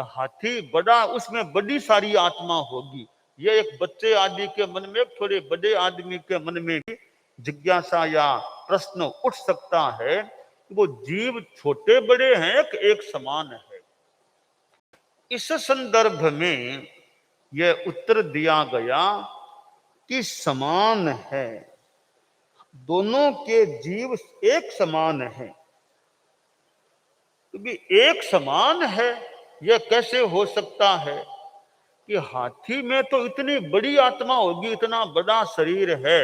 हाथी बड़ा, उसमें बड़ी सारी आत्मा होगी। ये एक बच्चे आदि के मन में, थोड़े बड़े आदमी के मन में भी जिज्ञासा या प्रश्न उठ सकता है कि वो जीव छोटे बड़े हैं कि एक समान है। इस संदर्भ में यह उत्तर दिया गया कि समान है, दोनों के जीव एक समान है। क्योंकि एक समान है, यह कैसे हो सकता है कि हाथी में तो इतनी बड़ी आत्मा होगी, इतना बड़ा शरीर है,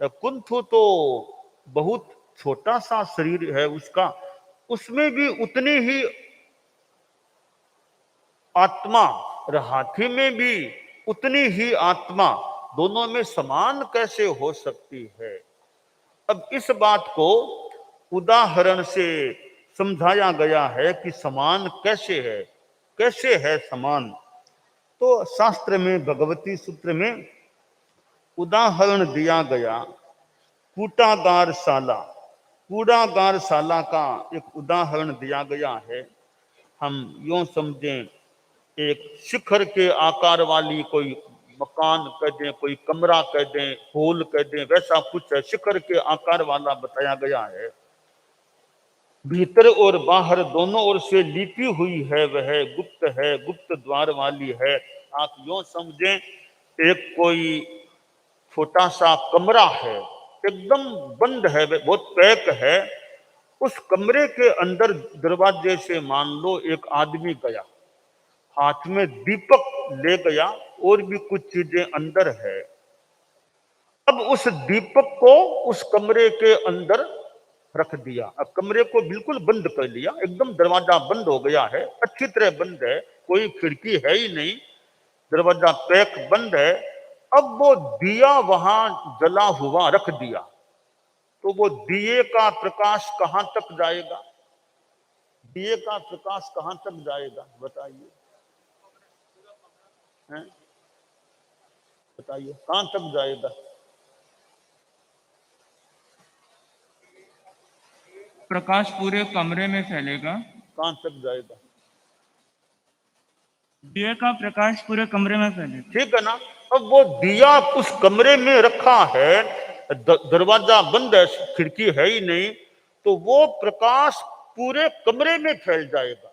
कुंथु तो बहुत छोटा सा शरीर है उसका, उसमें भी उतनी ही आत्मा, और हाथी में भी उतनी ही आत्मा, दोनों में समान कैसे हो सकती है। अब इस बात को उदाहरण से समझाया गया है कि समान कैसे है समान। तो शास्त्र में भगवती सूत्र में उदाहरण दिया गया, कूटागारशाला, कूड़ागारशाला का एक उदाहरण दिया गया है। हम यूं समझें, एक शिखर के आकार वाली कोई मकान कह दें, कोई कमरा कह दें, हॉल कह दें, वैसा कुछ है, शिखर के आकार वाला बताया गया है। भीतर और बाहर दोनों ओर से लीपी हुई है, वह गुप्त है, गुप्त द्वार वाली है। आप यूं समझें, एक कोई छोटा सा कमरा है, एकदम बंद है, बहुत पैक है। उस कमरे के अंदर दरवाजे से मान लो एक आदमी गया, हाथ में दीपक ले गया, और भी कुछ चीजें अंदर है। अब उस दीपक को उस कमरे के अंदर रख दिया, अब कमरे को बिल्कुल बंद कर लिया, एकदम दरवाजा बंद हो गया है, अच्छी तरह बंद है, कोई खिड़की है ही नहीं, दरवाजा पैक बंद है। अब वो दिया वहां जला हुआ रख दिया, तो वो दिए का प्रकाश कहां तक जाएगा? दिए का प्रकाश कहां तक जाएगा बताइए, बताइए कहां तक जाएगा? प्रकाश पूरे कमरे में फैलेगा। कहां तक जाएगा? दिए का प्रकाश पूरे कमरे में फैलेगा। ठीक है ना। अब वो दिया उस कमरे में रखा है, दरवाजा बंद है, खिड़की है ही नहीं, तो वो प्रकाश पूरे कमरे में फैल जाएगा।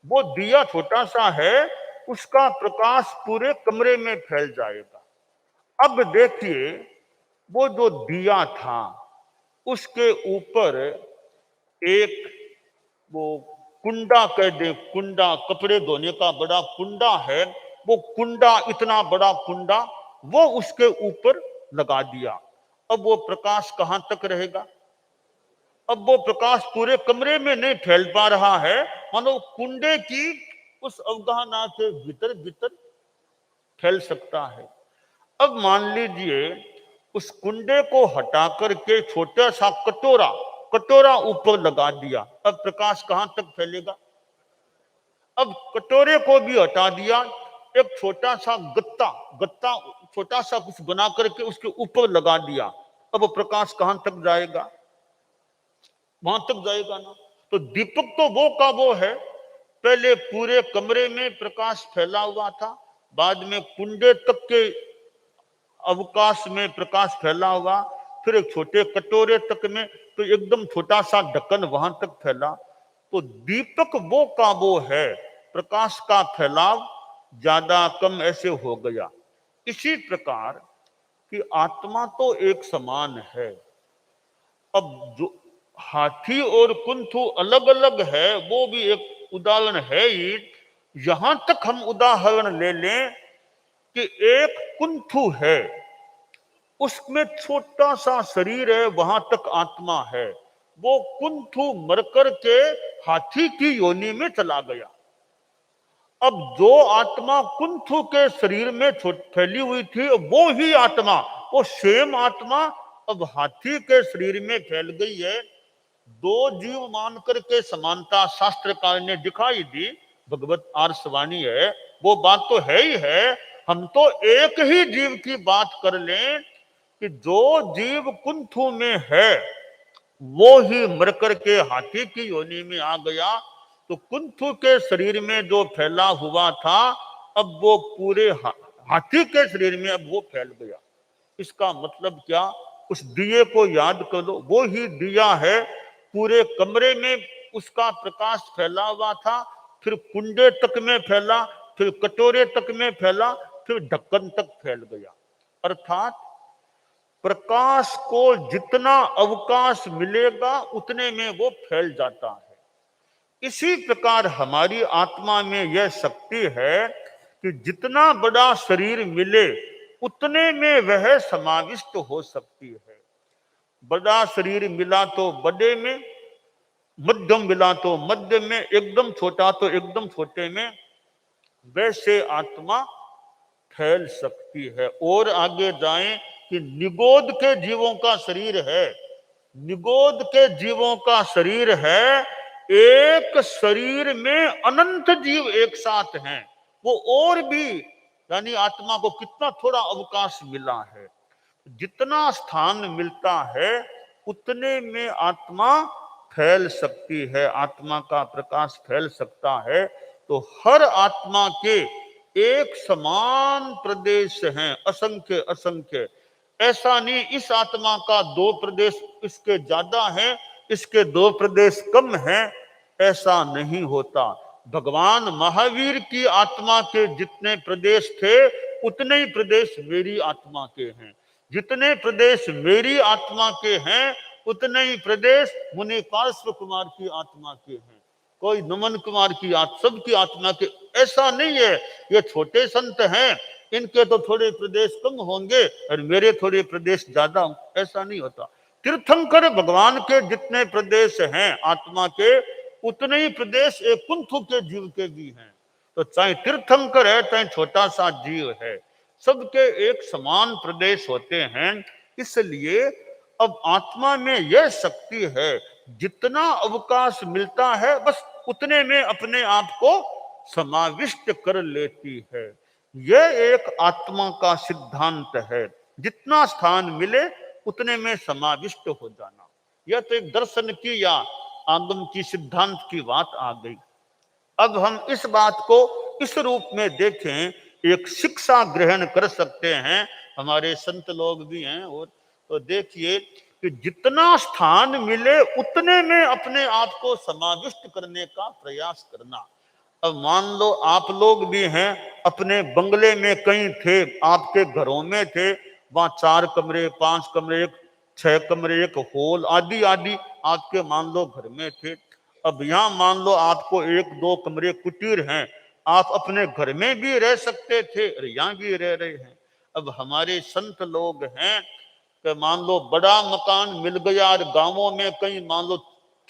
वो दिया छोटा सा है, उसका प्रकाश पूरे कमरे में फैल जाएगा। अब देखिए, वो जो दिया था उसके ऊपर एक वो कुंडा कह दे, कुंडा कपड़े धोने का बड़ा कुंडा है, वो कुंडा, इतना बड़ा कुंडा, वो उसके ऊपर लगा दिया। अब वो प्रकाश कहां तक रहेगा? अब वो प्रकाश पूरे कमरे में नहीं फैल पा रहा है, मानो कुंडे की उस अवगाहना के भीतर भीतर फैल सकता है। अब मान लीजिए उस कुंडे को हटा करके छोटा सा कटोरा, कटोरा ऊपर लगा दिया, अब प्रकाश कहां तक फैलेगा? अब कटोरे को भी हटा दिया, एक छोटा सा गत्ता, गत्ता छोटा सा कुछ बना करके उसके ऊपर लगा दिया, अब प्रकाश कहां तक जाएगा? वहां तक जाएगा ना। तो दीपक तो वो का वो है, पहले पूरे कमरे में प्रकाश फैला हुआ था, बाद में कुंडे तक के अवकाश में प्रकाश फैला हुआ, फिर एक छोटे कटोरे तक में, तो एकदम छोटा सा ढक्कन वहां तक फैला। तो दीपक वो का वो है, प्रकाश का फैलाव ज्यादा कम ऐसे हो गया। इसी प्रकार कि आत्मा तो एक समान है। अब जो हाथी और कुंथु अलग अलग है, वो भी एक उदाहरण है ही। यहां तक हम उदाहरण ले लें कि एक कुंथु है, उसमें छोटा सा शरीर है, वहां तक आत्मा है, वो कुंथु मरकर के हाथी की योनि में चला गया। अब जो आत्मा कुंथु के शरीर में फैली हुई थी, वो ही आत्मा, वो सेम आत्मा अब हाथी के शरीर में फैल गई है। दो जीव मान करके समानता शास्त्रकार ने दिखाई दी, भगवत आर्षवाणी है, वो बात तो है ही है। हम तो एक ही जीव की बात कर लें कि जो जीव कुंथु में है वो ही मर करके हाथी की योनि में आ गया। तो कुंथु के शरीर में जो फैला हुआ था अब वो पूरे हाथी के शरीर में अब वो फैल गया। इसका मतलब क्या? उस दिए को याद करो, वो ही दिया है। पूरे कमरे में उसका प्रकाश फैला हुआ था, फिर कुंडे तक में फैला, फिर कटोरे तक में फैला, फिर ढक्कन तक फैल गया। अर्थात प्रकाश को जितना अवकाश मिलेगा उतने में वो फैल जाता है। इसी प्रकार हमारी आत्मा में यह शक्ति है कि जितना बड़ा शरीर मिले उतने में वह समाविष्ट हो सकती है। बड़ा शरीर मिला तो बड़े में, मध्यम मिला तो मध्य में, एकदम छोटा तो एकदम छोटे में, वैसे आत्मा फैल सकती है। और आगे जाएं कि निगोद के जीवों का शरीर है, निगोद के जीवों का शरीर है, एक शरीर में अनंत जीव एक साथ हैं। वो और भी, यानी आत्मा को कितना थोड़ा अवकाश मिला है। जितना स्थान मिलता है उतने में आत्मा फैल सकती है, आत्मा का प्रकाश फैल सकता है। तो हर आत्मा के एक समान प्रदेश हैं, असंख्य असंख्य। ऐसा नहीं इस आत्मा का दो प्रदेश इसके ज्यादा है, इसके दो प्रदेश कम हैं, ऐसा नहीं होता। भगवान महावीर की आत्मा के जितने प्रदेश थे उतने ही प्रदेश मेरी आत्मा के हैं, जितने प्रदेश मेरी आत्मा के हैं उतने ही प्रदेश मुनि पार्श्व कुमार की आत्मा के हैं। कोई नमन कुमार की सबकी आत्मा के ऐसा नहीं है। ये छोटे संत हैं, इनके तो थोड़े प्रदेश कम होंगे और मेरे थोड़े प्रदेश ज्यादा, ऐसा नहीं होता। तीर्थंकर भगवान के जितने प्रदेश हैं आत्मा के उतने ही प्रदेश एक कुंथु के जीव के भी हैं। तो चाहे तीर्थंकर है चाहे छोटा सा जीव है, सबके एक समान प्रदेश होते हैं। इसलिए अब आत्मा में यह शक्ति है, जितना अवकाश मिलता है बस उतने में अपने आप को समाविष्ट कर लेती है। यह एक आत्मा का सिद्धांत है, जितना स्थान मिले उतने में समाविष्ट हो जाना। यह तो एक दर्शन की या आगम की सिद्धांत की बात आ गई। अब हम इस बात को इस रूप में देखें, एक शिक्षा ग्रहण कर सकते हैं, हमारे संत लोग भी हैं। और तो देखिए कि जितना स्थान मिले उतने में अपने आप को समाविष्ट करने का प्रयास करना। अब मान लो आप लोग भी हैं, अपने बंगले में कहीं थे, आपके घरों में थे, वहां 4 कमरे 5 कमरे 6 कमरे एक हॉल आदि आदि आपके मान लो घर में थे। अब यहाँ मान लो आपको 1-2 कमरे कुटीर हैं, आप अपने घर में भी रह सकते थे और यहाँ भी रह रहे हैं। अब हमारे संत लोग हैं कि मान लो बड़ा मकान मिल गया और गांवों में कहीं मान लो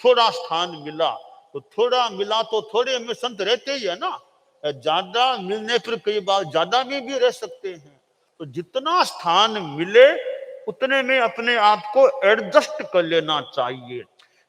थोड़ा स्थान मिला, तो थोड़ा मिला तो थोड़े में संत रहते ही है ना, ज्यादा मिलने पर कई बार ज्यादा में भी रह सकते हैं। तो जितना स्थान मिले उतने में अपने आप को एडजस्ट कर लेना चाहिए।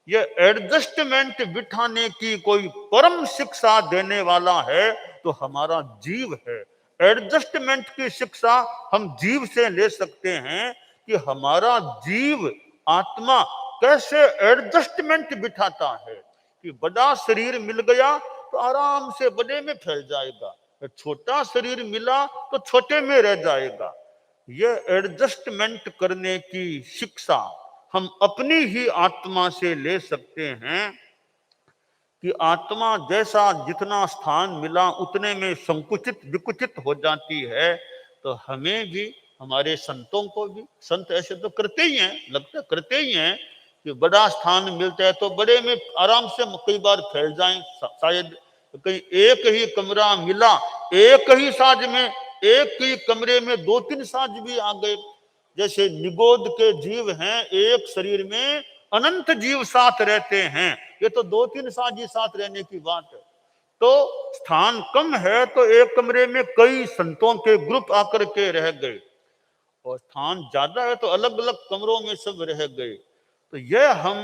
ये एडजस्टमेंट बिठाने की कोई परम शिक्षा देने वाला है तो हमारा जीव है। एडजस्टमेंट की शिक्षा हम जीव से ले सकते हैं कि हमारा जीव आत्मा कैसे एडजस्टमेंट बिठाता है कि बड़ा शरीर मिल गया तो आराम से बड़े में फैल जाएगा, छोटा शरीर मिला तो छोटे में रह जाएगा। यह एडजस्टमेंट करने की शिक्षा हम अपनी ही आत्मा से ले सकते हैं कि आत्मा जैसा जितना स्थान मिला उतने में संकुचित विकुचित हो जाती है। तो हमें भी, हमारे संतों को भी, संत ऐसे तो करते ही हैं, लगता करते ही हैं कि बड़ा स्थान मिलता है तो बड़े में आराम से कई बार फैल जाएं। शायद कहीं एक ही कमरा मिला, एक ही साज में, एक ही कमरे में 2-3 साज भी आ गए। जैसे निगोद के जीव हैं, एक शरीर में अनंत जीव साथ रहते हैं, ये तो 2-3 साज ही साथ रहने की बात है। तो स्थान कम है तो एक कमरे में कई संतों के ग्रुप आकर के रह गए, और स्थान ज्यादा है तो अलग अलग कमरों में सब रह गए। तो यह हम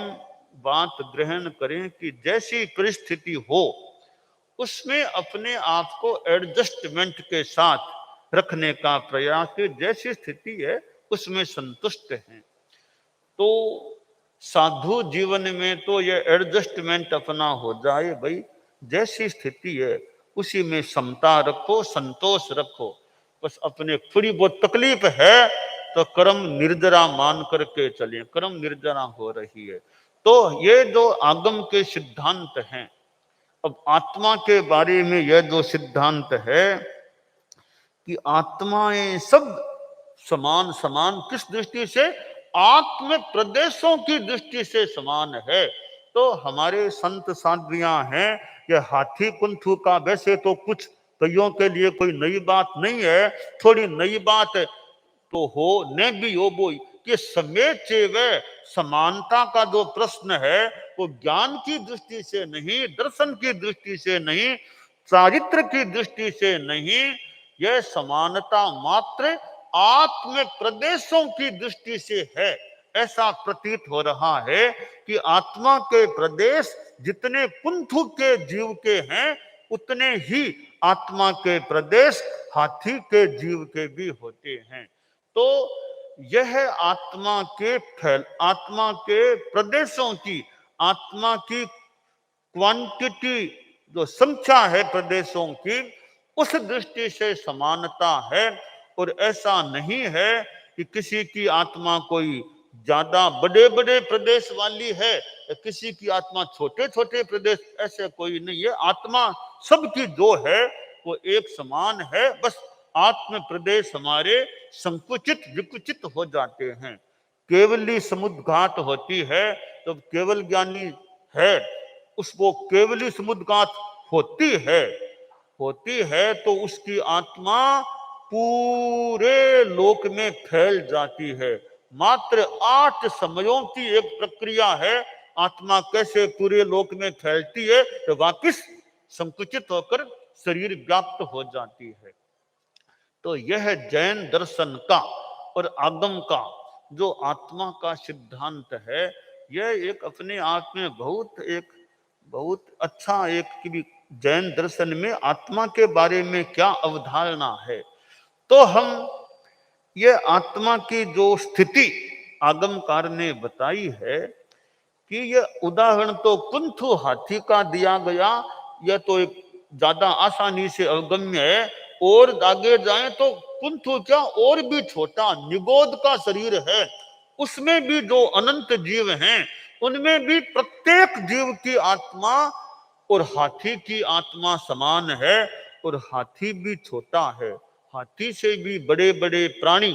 बात ग्रहण करें कि जैसी परिस्थिति हो उसमें अपने आप को एडजस्टमेंट के साथ रखने का प्रयास कि जैसी स्थिति है उसमें संतुष्ट हैं। तो साधु जीवन में तो ये एडजस्टमेंट अपना हो जाए भाई, जैसी स्थिति है उसी में समता रखो, संतोष रखो। बस अपने थोड़ी बहुत तकलीफ है तो कर्म निर्जरा मान करके चलिए, कर्म निर्जरा हो रही है। तो ये जो आगम के सिद्धांत हैं, अब आत्मा के बारे में यह जो सिद्धांत है कि आत्माएं सब समान, समान किस दृष्टि से? आत्म प्रदेशों की दृष्टि से समान है। तो हमारे संत साध्वियां हैं, ये हाथी कुंथु का वैसे तो कुछ कईयों के लिए कोई नई बात नहीं है, थोड़ी नई बात तो हो न भी हो वो कि समेत व समानता का जो प्रश्न है वो ज्ञान की दृष्टि से नहीं, दर्शन की दृष्टि से नहीं, चारित्र की दृष्टि से नहीं, यह समानता मात्र आत्म प्रदेशों की दृष्टि से है। ऐसा प्रतीत हो रहा है कि आत्मा के प्रदेश जितने कुंथु के जीव के हैं उतने ही आत्मा के प्रदेश हाथी के जीव के भी होते हैं। तो यह आत्मा के आत्मा के प्रदेशों की, आत्मा की क्वांटिटी जो संख्या है प्रदेशों की, उस दृष्टि से समानता है। और ऐसा नहीं है कि किसी की आत्मा कोई ज्यादा बड़े बड़े प्रदेश वाली है, किसी की आत्मा छोटे छोटे प्रदेश, ऐसे कोई नहीं है। आत्मा सबकी जो है वो एक समान है, बस आत्म प्रदेश हमारे संकुचित विकुचित हो जाते हैं। केवली समुद्घात होती है तो केवल ज्ञानी है, उसको केवली समुद्घात होती है तो उसकी आत्मा पूरे लोक में फैल जाती है। मात्र 8 समयों की एक प्रक्रिया है, आत्मा कैसे पूरे लोक में फैलती है तो वापिस संकुचित होकर शरीर व्याप्त हो जाती है। तो यह जैन दर्शन का और आगम का जो आत्मा का सिद्धांत है, यह एक अपने आप में बहुत अच्छा एक जैन दर्शन में आत्मा के बारे में क्या अवधारणा है। तो हम ये आत्मा की जो स्थिति आगमकार ने बताई है कि यह उदाहरण तो कुंथु हाथी का दिया गया, यह तो एक ज्यादा आसानी से अवगम्य है। और आगे जाएं तो कुंथु क्या और भी छोटा निगोद का शरीर है, उसमें भी जो अनंत जीव हैं उनमें भी प्रत्येक जीव की आत्मा और हाथी की आत्मा समान है। और हाथी भी छोटा है, हाथी से भी बड़े बड़े प्राणी,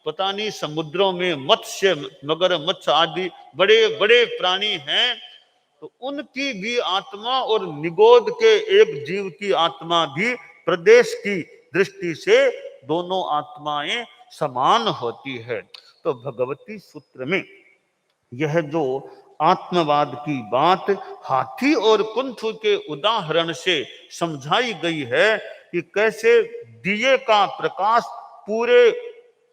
पता नहीं समुद्रों में मत्स्य, मगरमच्छ आदि बड़े बड़े प्राणी हैं, तो उनकी भी आत्मा और निगोद के एक जीव की आत्मा भी प्रदेश की दृष्टि से दोनों आत्माएं समान होती है। तो भगवती सूत्र में यह जो आत्मवाद की बात हाथी और कुंथु के उदाहरण से समझाई गई है कि कैसे दिए का प्रकाश पूरे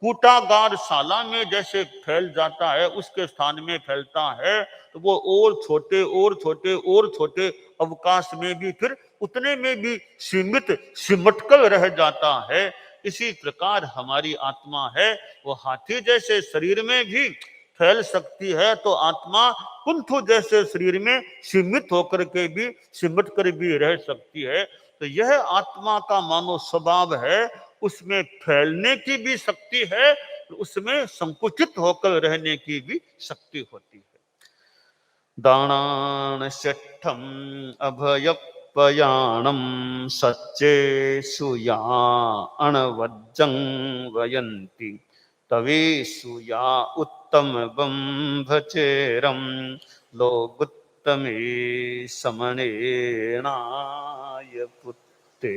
कूटागार शाला में जैसे फैल जाता है, उसके स्थान में फैलता है, तो वो और छोटे और छोटे और छोटे अवकाश में भी फिर उतने में भी सीमित सिमटकर रह जाता है। इसी प्रकार हमारी आत्मा है, वो हाथी जैसे शरीर में भी फैल सकती है, तो आत्मा कुंथु जैसे शरीर में सीमित होकर के भी, सिमट कर भी रह सकती है। तो यह आत्मा का मानो स्वभाव है, उसमें फैलने की भी शक्ति है, उसमें संकुचित होकर रहने की भी शक्ति होती है। दानान शठम अभयपयाणम सच्चे सुया अणवज्जं वयंती तवेषु या उत्तम बंभचेरम लोगुत्तमे समणेनाय पुत्ते।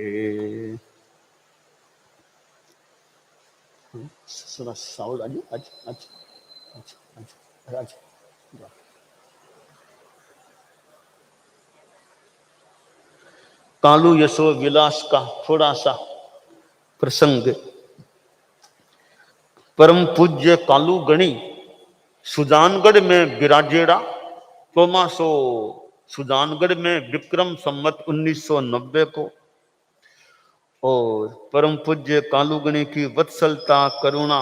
सुना साउंड आज आज आज आज आज आज कालू यशो विलास का थोड़ा सा प्रसंग। परम पूज्य कालू गणी सुजानगढ़ में विराजेड़ा, तोमासो सुजानगढ़ में विक्रम संवत 1990 को। और परम पूज्य कालू गणी की वत्सलता, करुणा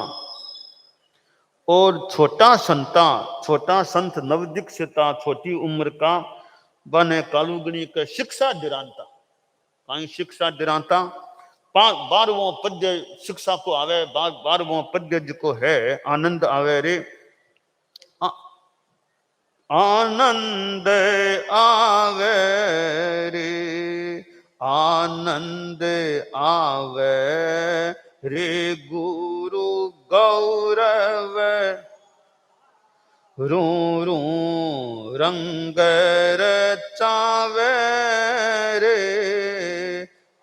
और छोटा संत नवदीक्षिता, छोटी उम्र का बने कालुगणी के शिक्षा दिरांता कहीं शिक्षा दिरांता 12वां पद्य शिक्षा को आवे 12वां पद्य जो है आनंद आवे रे आनंद आवे रे आनंद आवे रे गुरु गौरव रू रू रंग रचावे रे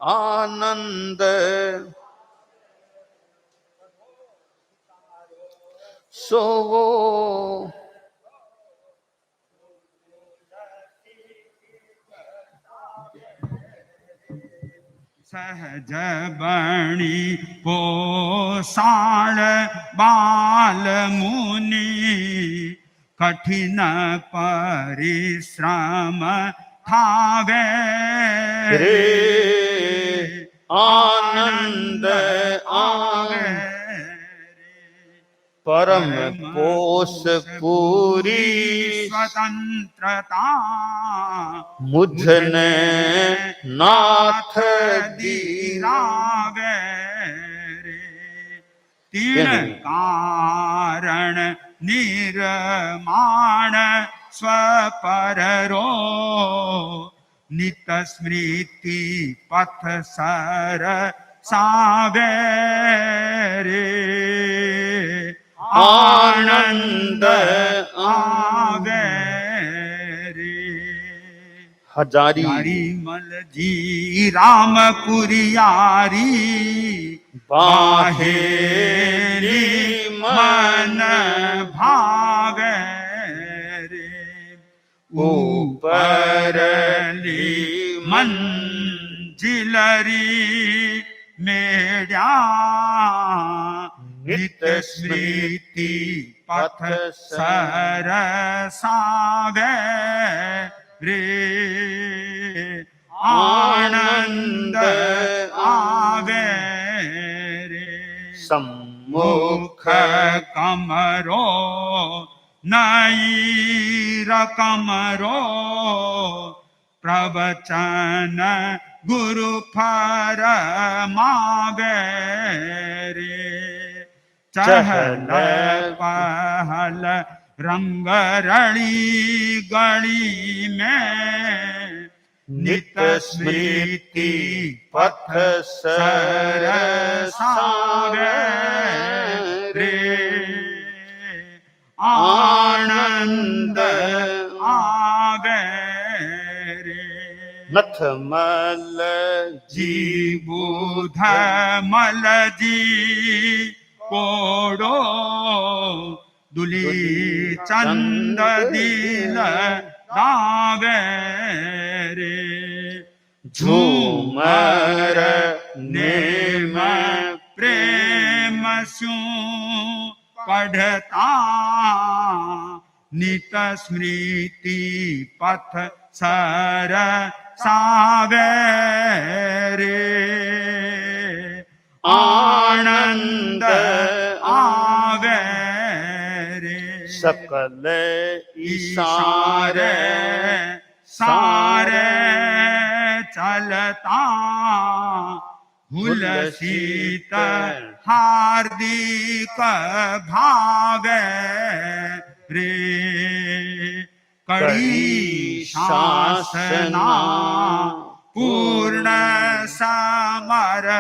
आनंद सोवो सहज बणी पोसाण बाल मुनि कठिन परिश्रम थावे रे आनंद आवे परम पोष पूरी स्वतंत्रता मुझने नाथ दी दीरावे तीन कारण निर्माण स्वपररो नित स्मृति पथ सर सावे रे आनंद आवे रे हजारी मल जी रामपुरियारी बाहेरी मन भावे रे ऊपरली मंजिलरी मेरा नित स्मृति पथ सरसावे रे आनंद आवे रे सम्मुख कमरो नई रकमरो प्रवचन गुरु फरमावे रे चहल पहल रंग रड़ी गली में नित स्मृति पथ सरसावे रे आनंद आवे रे नथमल जी बुध मल जी कोडो दुली चंद दिल दावे रे झूमर नेम प्रेम स्यू पढ़ता नित स्मृति पथ सर सावे रे आनंद आवे रे सकल इशारे सारे चलता हुलसित हार्दिक भावे रे कड़ी शासना पूर्ण समर्पण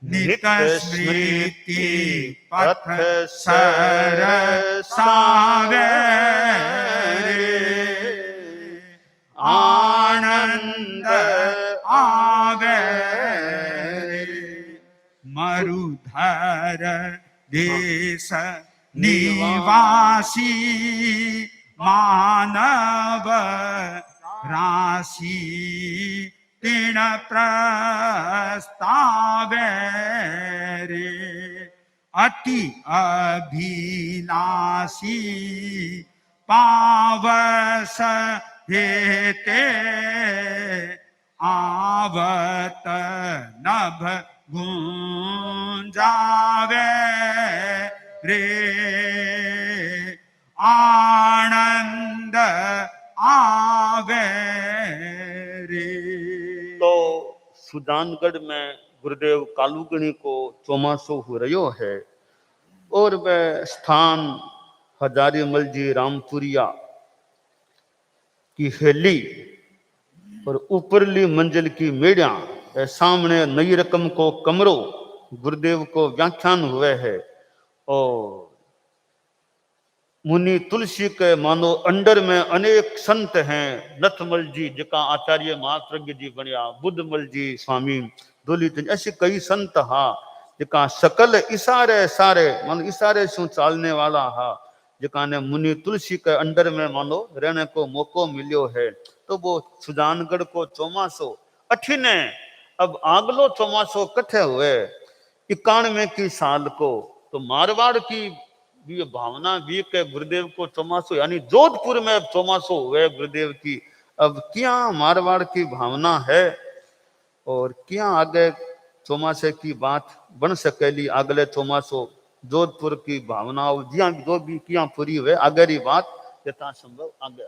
नित स्मृति पथ सरसावे रे आनंद आवे रे मरुधर देश निवासी मानव राशि तीन प्रस्तावे रे अति अभिलाषी पावस हेते आवत नभ गुंजावे रे आनंद आवे रे। तो सुजानगढ़ में गुरुदेव कालूगणी को चौमासो हो रयो है और वह स्थान हजारीमल जी रामपुरिया की हेली और ऊपरली मंजिल की मेड़िया सामने नई रकम को कमरों गुरुदेव को व्याख्यान हुए है और मुनि तुलसी के मानो अंडर में अनेक संत हैं। नथमल जी जिका आचार्य महाप्रज्ञ जी बनिया, बुद्धमल जी स्वामी दोलित, ऐसे कई संत हा जिका सकल इशारे सारे मानो इशारे से चालने वाला हा, जिका ने मुनि तुलसी के अंडर में मानो रहने को मौको मिलियो है। तो वो सुजानगढ़ को चौमासो अठिने अब आगलो चौमासो कथे हुए 91 की साल को। तो मारवाड़ की ये भावना भी के गुरुदेव को चौमासो यानी जोधपुर में अब चौमासो हुए गुरुदेव की। अब क्या मारवाड़ की भावना है और क्या आगे चौमासे की बात बन सकेली, अगले चौमासो जोधपुर की भावनाओं जिया जो भी किया पूरी हुए आगे बात यथा संभव आगे।